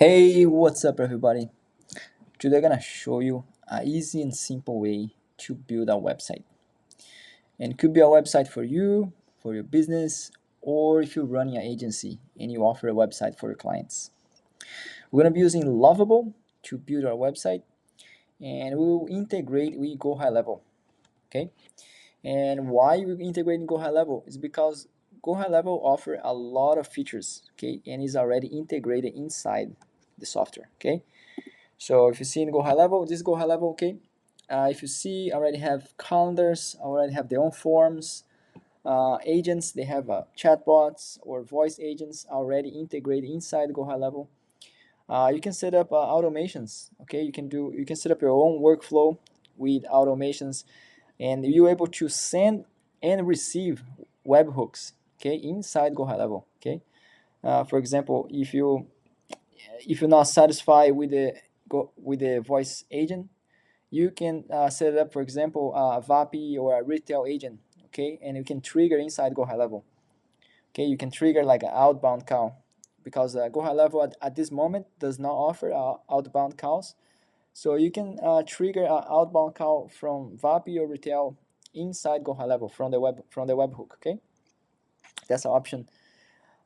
Hey, what's up everybody? Today I'm gonna show you an easy and simple way to build a website. And it could be a website for you, for your business, or if you're running an agency and you offer a website for your clients. We're gonna be using Lovable to build our website and we'll integrate with GoHighLevel. Okay? And why we integrate in GoHighLevel is because GoHighLevel offer a lot of features, okay, and is already integrated inside the software. Okay. So if you see in GoHighLevel, this is GoHighLevel, okay? If you see, I already have calendars, I already have their own forms, agents, they have chatbots or voice agents already integrated inside GoHighLevel. You can set up automations, okay? You can set up your own workflow with automations, and you're able to send and receive webhooks, okay, inside GoHighLevel, okay? For example, if you're not satisfied with the voice agent, you can set it up, for example, a Vapi or a Retell agent, okay, and you can trigger inside GoHighLevel. Okay, you can trigger like an outbound call because GoHighLevel at this moment does not offer outbound calls, so you can trigger an outbound call from Vapi or Retell inside GoHighLevel from the webhook. Okay, that's an option.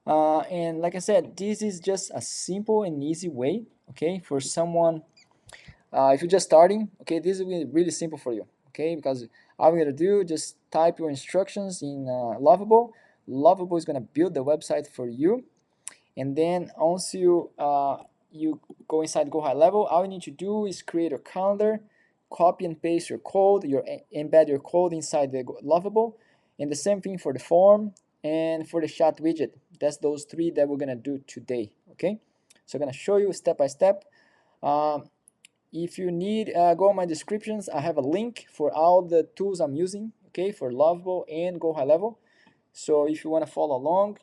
And like I said, this is just a simple and easy way, okay, for someone. If you're just starting, okay, this is really simple for you, okay, because all we're gonna do, just type your instructions in Lovable. Lovable is gonna build the website for you, and then once you go inside GoHighLevel, all you need to do is create a calendar, copy and paste your code, embed your code inside the Lovable, and the same thing for the form and for the chat widget. That's those three that we're gonna do today, okay? So I'm gonna show you step by step. Um, if you need, go on my descriptions. I have a link for all the tools I'm using, okay, for Lovable and GoHighLevel. So if you want to follow along,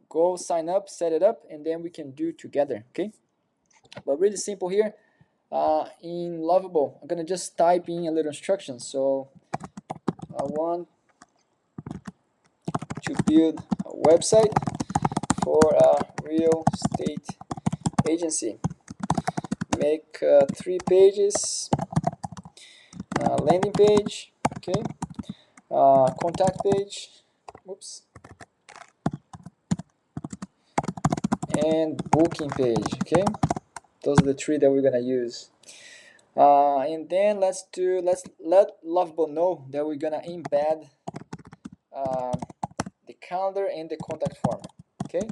go sign up, set it up, and then we can do together, okay? But really simple here. In Lovable, I'm gonna just type in a little instructions. So I want to build a website for a real estate agency. Make 3 pages, landing page, okay, contact page, oops, and booking page, okay. Those are the three that we're gonna use. And then let's let Lovable know that we're gonna embed uh, the calendar and the contact form, okay.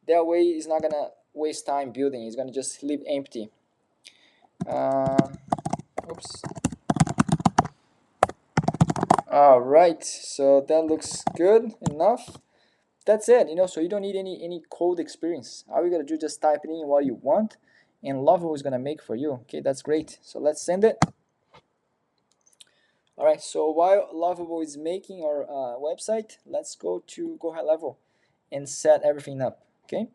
That way it's not gonna waste time building, it's gonna just leave empty. Oops. All right, so that looks good enough. That's it, so you don't need any code experience. All you gotta do, just type it in what you want, and Lovable is gonna make for you. Okay, that's great. So let's send it. All right, so while Lovable is making our website, let's go to GoHighLevel and set everything up. Okay,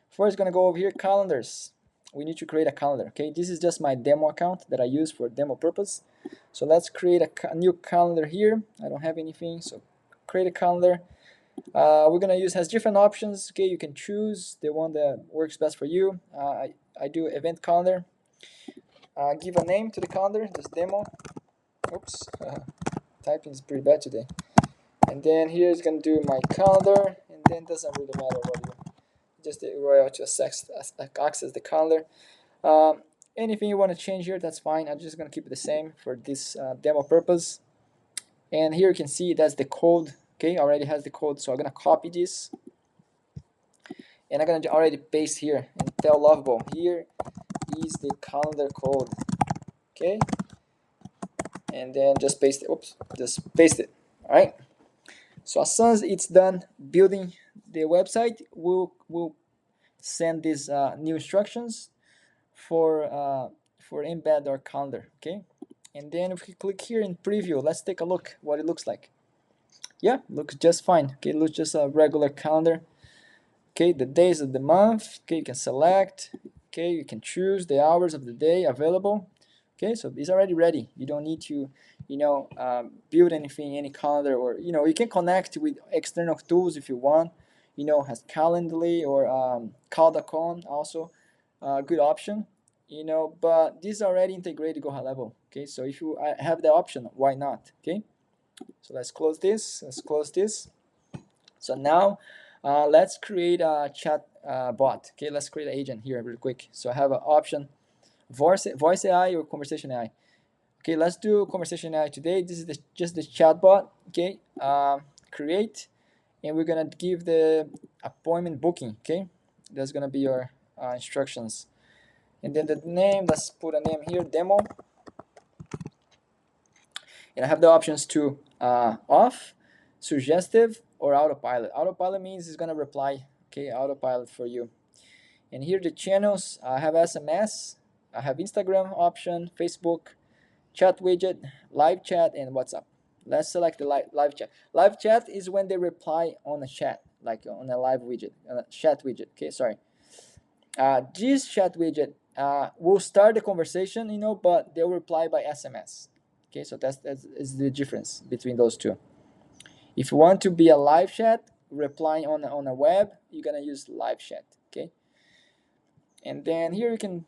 first gonna go over here, calendars. We need to create a calendar. Okay, this is just my demo account that I use for demo purpose. So let's create a new calendar here. I don't have anything, so create a calendar. We're gonna use, has different options. Okay, you can choose the one that works best for you. I do event calendar. Give a name to the calendar, just demo. Oops, typing is pretty bad today. And then here is gonna do my calendar, and then doesn't really matter what you, just the URL to access the calendar. Anything you want to change here, that's fine. I'm just gonna keep it the same for this demo purpose. And here you can see that's the code. Okay, already has the code, so I'm gonna copy this, and I'm gonna already paste here and tell Lovable, here is the calendar code. Okay, and then just paste it. Oops, just paste it. All right. So as soon as it's done building the website, we'll send these new instructions for embed our calendar. Okay, and then if we click here in preview, let's take a look what it looks like. Yeah, looks just fine. Okay, it looks just a regular calendar. Okay, the days of the month. Okay, you can select. Okay, you can choose the hours of the day available. Okay, so it's already ready. You don't need to, build anything, any calendar, or you can connect with external tools if you want. Has Calendly or Call.com also. good option, but this is already integrated to HighLevel. Okay, so if you have the option, why not? Okay, so let's close this. Let's close this. So now let's create a chat bot. Okay, let's create an agent here real quick. So I have an option, voice AI or conversation AI. Okay, let's do conversation AI today. This is just the chat bot. Okay, create, and we're gonna give the appointment booking. Okay, that's gonna be your instructions. And then the name, let's put a name here, demo. And I have the options to off, suggestive, or autopilot. Autopilot means it's gonna reply. Okay, autopilot for you. And here the channels, I have SMS, I have Instagram option, Facebook, chat widget, live chat, and WhatsApp. Let's select the live chat. Live chat is when they reply on a chat, like on a live widget, on a chat widget. Okay, sorry. This chat widget will start the conversation, but they'll reply by SMS. Okay, so that's is the difference between those two. If you want to be a live chat, replying on a web, you're gonna use live chat. Okay, and then here you can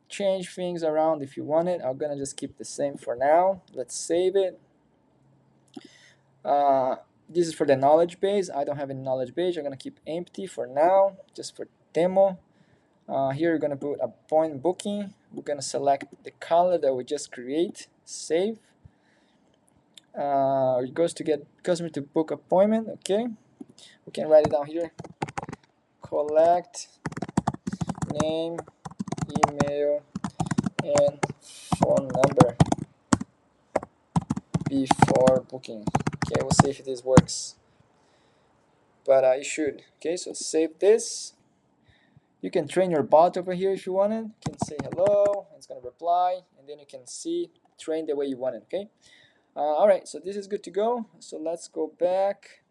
change things around if you want it. I'm gonna just keep the same for now. Let's save it. This is for the knowledge base. I don't have any knowledge base. I'm gonna keep empty for now, just for demo. Here we're gonna put appointment booking. We're gonna select the calendar that we just create. Save. It goes to get customer to book appointment. Okay, we can write it down here. Collect name, email, and phone number before booking. Okay, we'll see if this works, but it should. Okay, so save this. You can train your bot over here if you want it. You can say hello, it's gonna reply, and then you can see train the way you want it. Okay. All right, so this is good to go. So let's go back.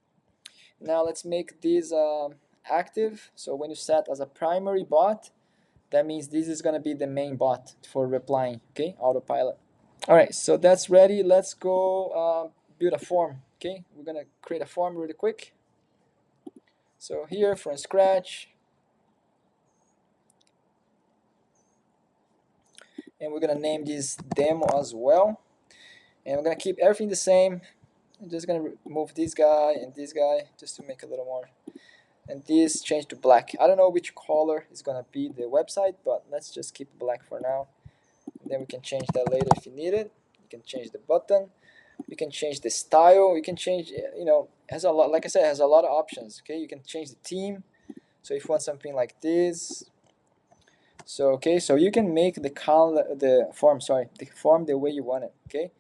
Now let's make this active. So when you set as a primary bot, that means this is gonna be the main bot for replying. Okay, autopilot. All right, so that's ready. Let's go build a form. Okay, we're gonna create a form really quick. So here from scratch, and we're gonna name this demo as well. And we're gonna keep everything the same. I'm just gonna remove this guy and this guy just to make a little more. And this change to black. I don't know which color is gonna be the website, but let's just keep black for now. And then we can change that later if you need it. You can change the button. You can change the style. You can change, has a lot. Like I said, it has a lot of options. Okay, you can change the theme. So if you want something like this, so you can make the form the way you want it. Okay,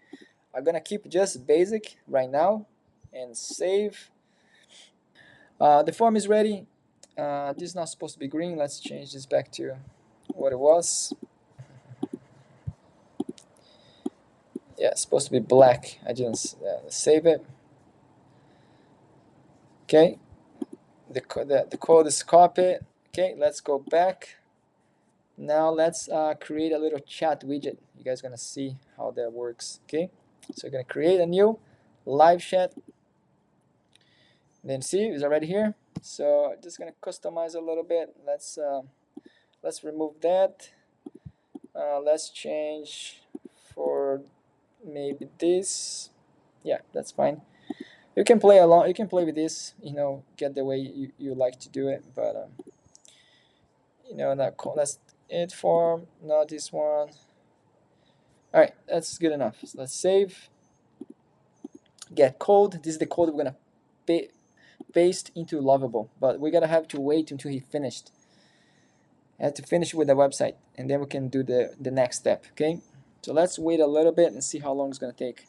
I'm gonna keep just basic right now, and save. The form is ready. This is not supposed to be green. Let's change this back to what it was. Yeah, it's supposed to be black. I didn't save it. Okay, the code is copied. Okay, let's go back. Now let's create a little chat widget. You guys are gonna see how that works. Okay, so we're gonna create a new live chat. Then see, it's already here. So just gonna customize a little bit. Let's remove that. Let's change for maybe this. Yeah, that's fine. You can play along. You can play with this. Get the way you like to do it. But that's it form. Not this one. All right, that's good enough. So let's save. Get code. This is the code we're gonna paste into Lovable. But we're gonna have to wait until he finished. I have to finish with the website, and then we can do the next step. Okay. So let's wait a little bit and see how long it's gonna take.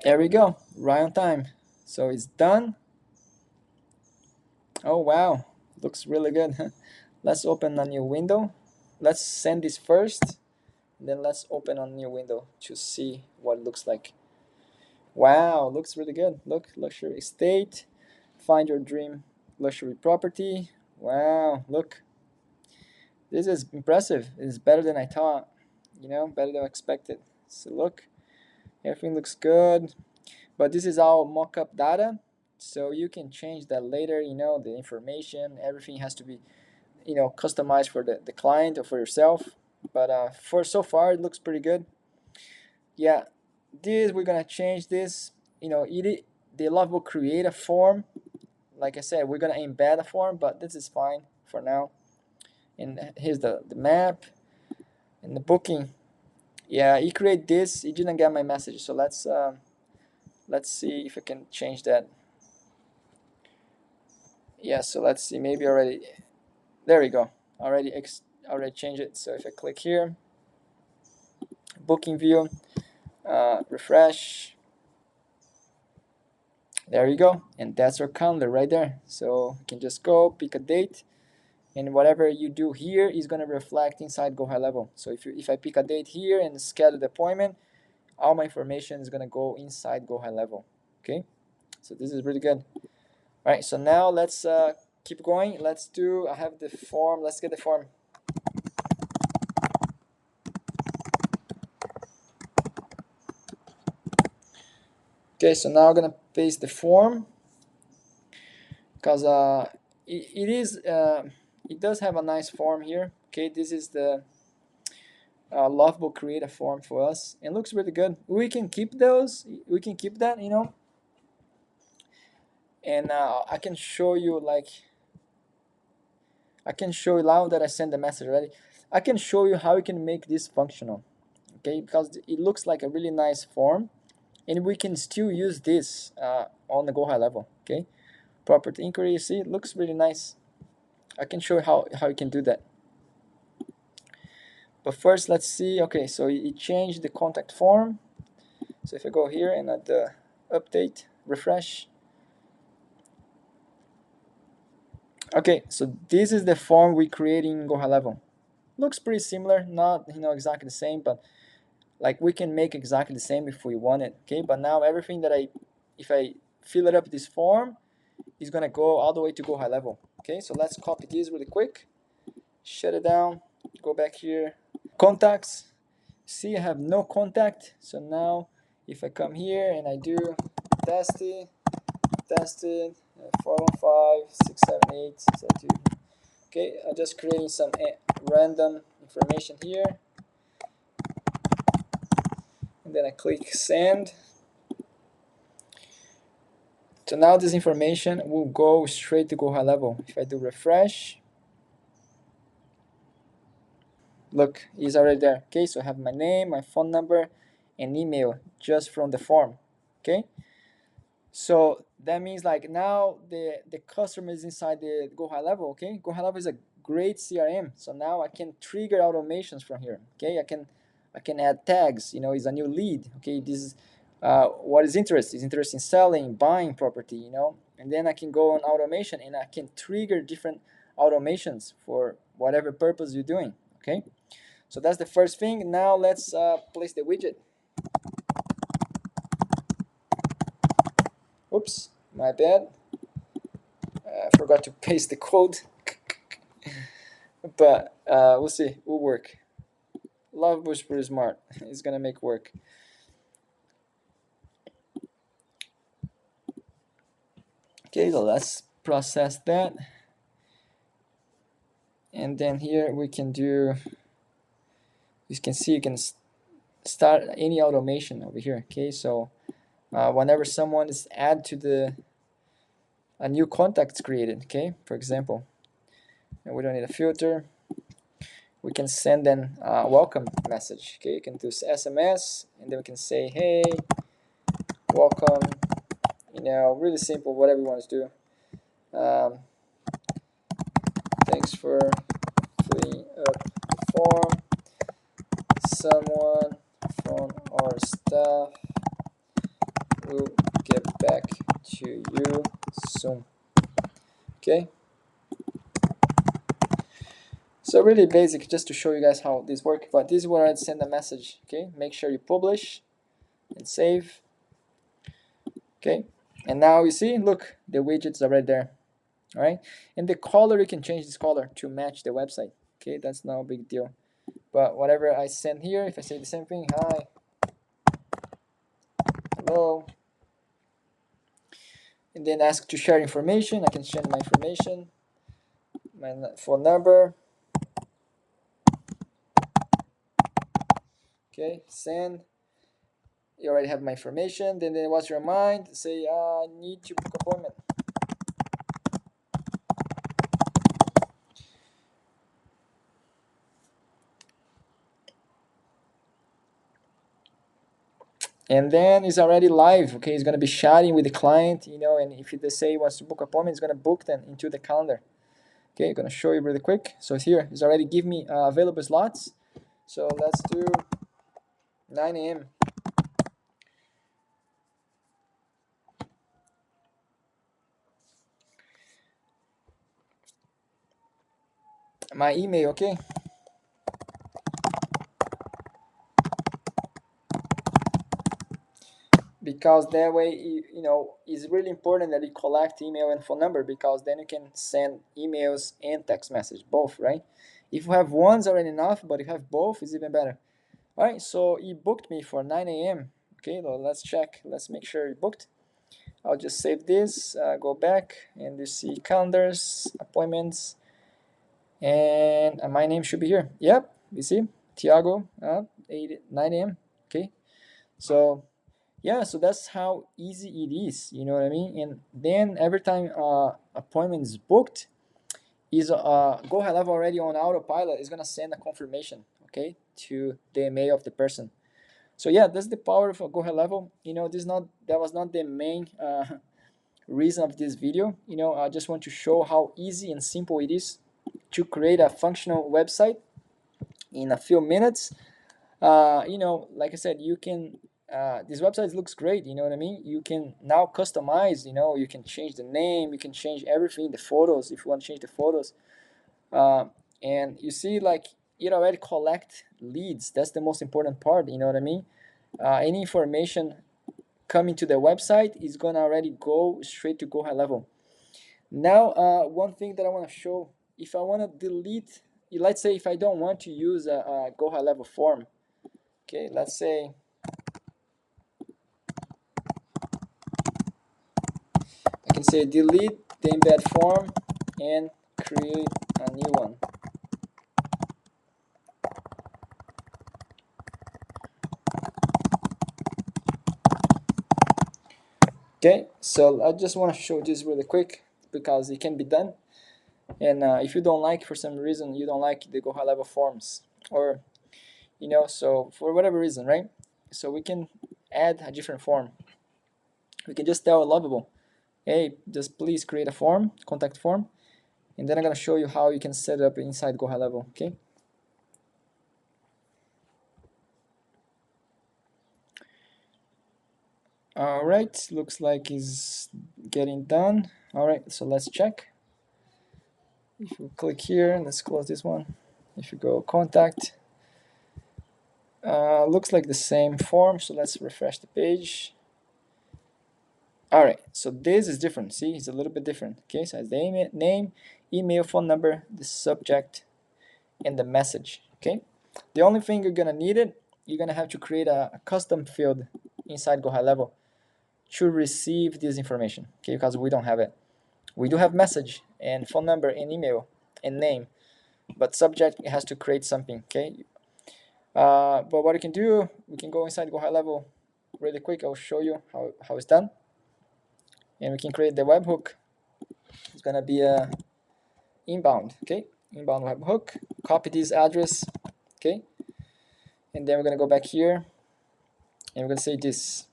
There we go, right on time. So it's done. Oh wow, looks really good. Let's open a new window. Let's send this first, then let's open a new window to see what it looks like. Wow, looks really good. Look, luxury estate, find your dream luxury property. Wow, look, this is impressive. It's better than I thought, better than I expected. So look, everything looks good. But this is all mock-up data, so you can change that later. The information, everything has to be customized for the client or for yourself. But for so far, it looks pretty good. Yeah, this we're gonna change this. The Lovable create a form. Like I said, we're gonna embed a form, but this is fine for now. And here's the map and the booking. Yeah, he created this. He didn't get my message, so let's see if I can change that. Yeah, so let's see. Maybe already. There we go. Already changed it. So if I click here, booking view, refresh. There you go, and that's our calendar right there. So you can just go pick a date, and whatever you do here is going to reflect inside Go HighLevel. So if I pick a date here and schedule the appointment, all my information is going to go inside Go HighLevel. Okay, so this is really good. All right, so now let's keep going. I have the form. Let's get the form. Okay, so now I'm gonna paste the form because it does have a nice form here. Okay, this is the Lovable create a form for us, and looks really good. We can keep those. We can keep that, and I can show you now that I send the message already. I can show you how we can make this functional. Okay, because it looks like a really nice form, and we can still use this on the Go HighLevel. Okay, property inquiry. You see, it looks really nice. I can show you how you can do that. But first, let's see. Okay, so it changed the contact form. So if I go here and at the update, refresh. Okay, so this is the form we created in Go HighLevel. Looks pretty similar, not exactly the same, but like we can make exactly the same if we want it. Okay, but now everything that if I fill it up this form, is gonna go all the way to Go HighLevel. Okay, so let's copy this really quick, shut it down, go back here, contacts. See, I have no contact. So now if I come here and I do tested 415 678 672. Okay, I'm just creating some random information here, and then I click send. So now this information will go straight to Go HighLevel. If I do refresh, look, it's already there. Okay, so I have my name, my phone number, and email just from the form. Okay, so that means like now the customer is inside the Go HighLevel. Okay, Go HighLevel is a great CRM. So now I can trigger automations from here. Okay, I can add tags. It's a new lead. Okay, this is what is interest? Is interest in selling, buying property. And then I can go on automation and I can trigger different automations for whatever purpose you're doing. Okay, so that's the first thing. Now let's place the widget. Oops, my bad. I forgot to paste the code. But we'll see. We'll work. Lovable is pretty smart. It's gonna make work. Okay, so let's process that. And then here we can do, you can see you can start any automation over here. Okay, so whenever someone is added to a new contact is created, okay, for example, and we don't need a filter, we can send them a welcome message. Okay, you can do SMS, and then we can say, hey, welcome, really simple, whatever you want to do. Thanks for filling up the form. Someone from our staff will get back to you soon. Okay, so really basic, just to show you guys how this works, but this is where I'd send a message. Okay, make sure you publish and save. Okay, and now you see, look, the widgets are right there. All right, and the color, you can change this color to match the website. Okay, that's no big deal. But whatever I send here, if I say the same thing, hi, hello, and then ask to share information. I can share my information, my phone number. Okay, send. You already have my information. Then what's your mind? Say, I need to book appointment. And then it's already live. Okay, it's gonna be chatting with the client, you know, and if they say he wants to book appointment, it's gonna book them into the calendar. Okay, I'm gonna show you really quick. So it's here. It's already give me available slots. So let's do 9 a.m. My email, okay? Because that way, you know, it's really important that you collect email and phone number, because then you can send emails and text message, both, right? If you have one's already enough, but if you have both, it's even better. All right, so he booked me for 9 a.m. Okay, well, let's check. Let's make sure he booked. I'll just save this, go back, and you see calendars, appointments, and my name should be here. Yep, you see, Tiago, 9 a.m. Okay, so yeah, so that's how easy it is. You know what I mean? And then every time appointment is booked, is Go HighLevel already on autopilot is gonna send a confirmation, okay, to the email of the person. So yeah, that's the power of a Go HighLevel. You know, that was not the main reason of this video. You know, I just want to show how easy and simple it is to create a functional website in a few minutes. You know, like I said, you can this website looks great, you know what I mean? You can now customize, you know, you can change the name, you can change everything, the photos, if you want to change the photos. uh, and you see, like, it already collect leads. That's the most important part, you know what I mean? Any information coming to the website is gonna already go straight to Go HighLevel. Now, one thing that I want to show, if I want to delete, let's say if I don't want to use a Go HighLevel form, okay, let's say I can say delete the embed form and create a new one. Okay, so I just want to show this really quick because it can be done. And if you don't like, for some reason, you don't like the Go HighLevel forms, or, you know, so for whatever reason, right? So we can add a different form. We can just tell Lovable, hey, just please create a form, contact form, and then I'm gonna show you how you can set it up inside Go HighLevel. Okay. All right, looks like it's getting done. All right, so let's check. If you click here, let's close this one. If you go contact, looks like the same form, so let's refresh the page. All right, so this is different. See, it's a little bit different. Okay, so it's the name, email, phone number, the subject, and the message. Okay, the only thing you're gonna need it, you're gonna have to create a custom field inside Go HighLevel to receive this information. Okay, because we don't have it. We do have message and phone number and email and name, but subject, it has to create something. Okay, but what you can do, we can go inside Go HighLevel really quick. I'll show you how it's done, and we can create the webhook. It's gonna be a inbound. Okay, inbound webhook. Copy this address. Okay, and then we're gonna go back here, and we're gonna say this.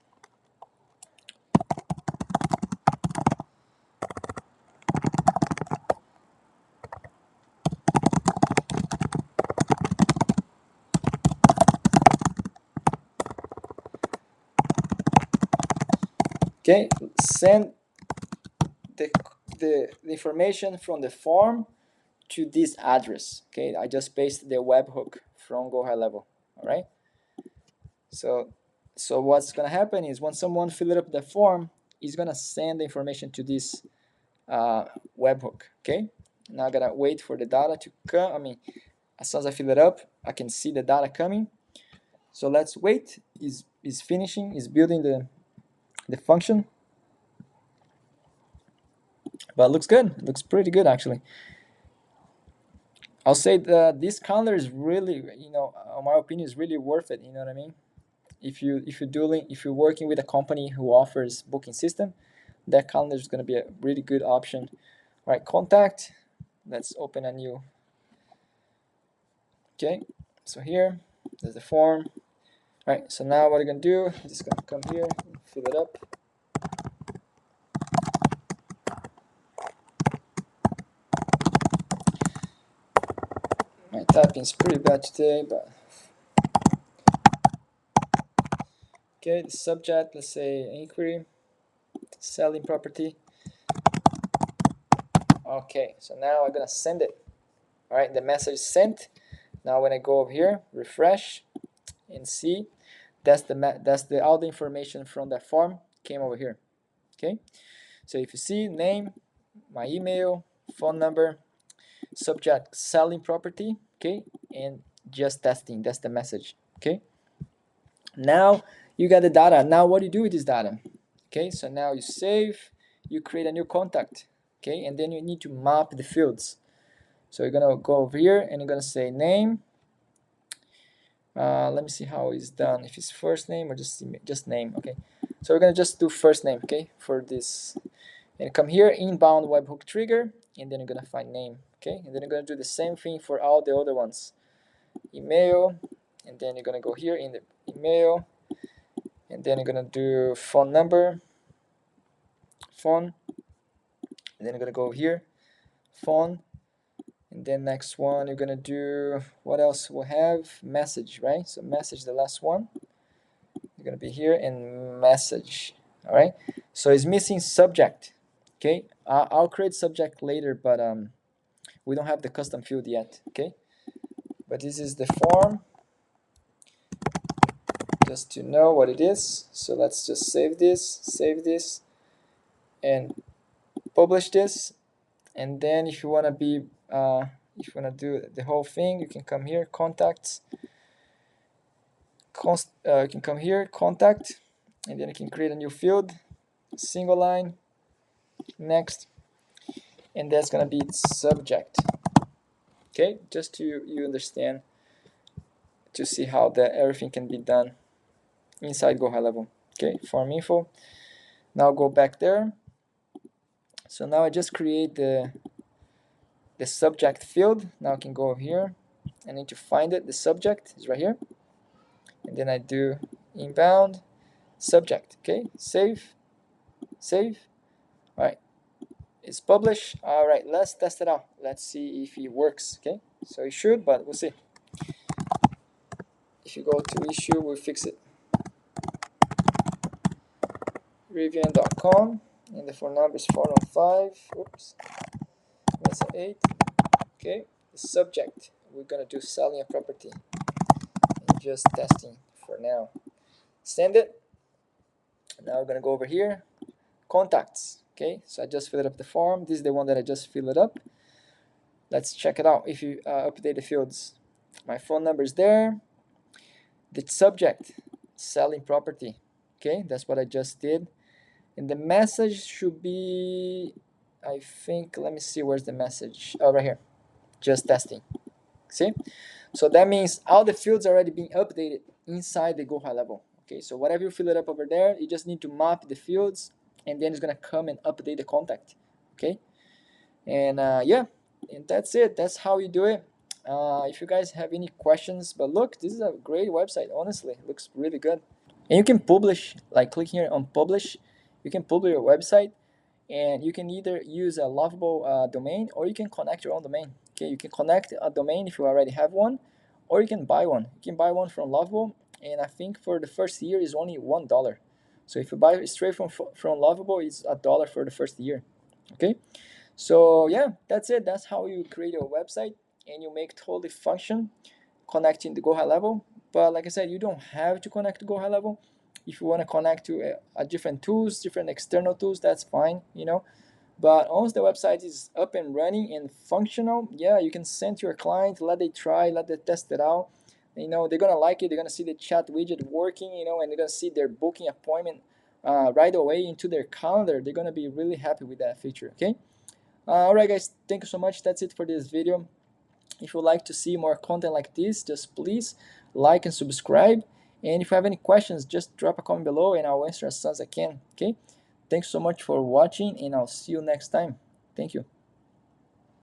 Okay, send the, the information from the form to this address. Okay, I just pasted the webhook from Go HighLevel. All right. So what's gonna happen is when someone fill up the form, it's gonna send the information to this webhook. Okay. Now I gotta wait for the data to come. I mean, as soon as I fill it up, I can see the data coming. So let's wait. Is finishing. Is building the function. But it looks good. It looks pretty good actually. I'll say that this calendar is really, in my opinion, is really worth it. You know what I mean? If you're working with a company who offers booking system, that calendar is going to be a really good option. All right, contact. Let's open a new. Okay, so here, there's the form. All right, so now what we're going to do, just going to come here, fill it up. My typing is pretty bad today, but okay, the subject, let's say inquiry, selling property. Okay, so now I'm gonna send it. All right, the message sent. Now when I go over here, refresh, and see, that's the all the information from that form came over here. Okay, so if you see name, my email, phone number, subject selling property, okay, and just testing, that's the message. Okay, now you got the data. Now what do you do with this data? Okay, so now you save, you create a new contact. Okay, and then you need to map the fields. So you're gonna go over here and you're gonna say name. Let me see how it's done, if it's first name or just name. Okay, so we're gonna just do first name, okay, for this. And come here, inbound webhook trigger, and then you're gonna find name. Okay, and then you're gonna do the same thing for all the other ones. Email, and then you're gonna go here in the email, and then you're gonna do phone number, phone, and then you're gonna go here, phone, and then next one you're gonna do, what else we'll have, message, right? So message, the last one, you're gonna be here in message. All right, so it's missing subject. Okay, I'll create subject later, but we don't have the custom field yet. Okay, but this is the form, just to know what it is. So let's just save this, and publish this. And then if you want to be if you want to do the whole thing, you can come here, contacts, you can come here, contact, and then you can create a new field, single line, next, and that's gonna be subject. Okay, just to you understand, to see how everything can be done inside Go HighLevel. Okay, form info. Now go back there. So now I just create the subject field. Now I can go over here. I need to find it. The subject is right here, and then I do inbound subject. Okay, save. All right, it's published. All right, let's test it out. Let's see if it works. Okay, so it should, but we'll see. If you go to issue, we'll fix it. Rivian.com, and the phone number is 415. Oops, that's an 8. Okay, the subject, we're gonna do selling a property, and just testing for now. Send it. Now we're gonna go over here, contacts. Okay, so I just filled up the form. This is the one that I just filled it up. Let's check it out. If you update the fields, my phone number is there. The subject, selling property. Okay, that's what I just did. And the message should be, I think, let me see, where's the message? Oh, right here, just testing. See? So that means all the fields are already being updated inside the Go HighLevel. Okay, so whatever you fill it up over there, you just need to map the fields, and then it's gonna come and update the contact. Okay, and yeah, and that's it. That's how you do it. If you guys have any questions, but look, this is a great website. Honestly, it looks really good. And you can publish, like click here on publish. You can publish your website, and you can either use a Lovable domain, or you can connect your own domain. Okay, you can connect a domain if you already have one, or you can buy one. You can buy one from Lovable, and I think for the first year is only $1. So if you buy it straight from Lovable, it's $1 for the first year. Okay, so yeah, that's it. That's how you create your website, and you make totally function connecting the Go HighLevel. But like I said, you don't have to connect to Go HighLevel. If you want to connect to different tools, different external tools, that's fine, But once the website is up and running and functional, yeah, you can send to your client, let them try, let them test it out. They're gonna like it. They're gonna see the chat widget working, and they're gonna see their booking appointment right away into their calendar, they're gonna be really happy with that feature. Okay. Alright guys, thank you so much. That's it for this video. If you would like to see more content like this, just please like and subscribe. And if you have any questions, just drop a comment below and I'll answer as soon as I can. Okay. Thanks so much for watching, and I'll see you next time. Thank you.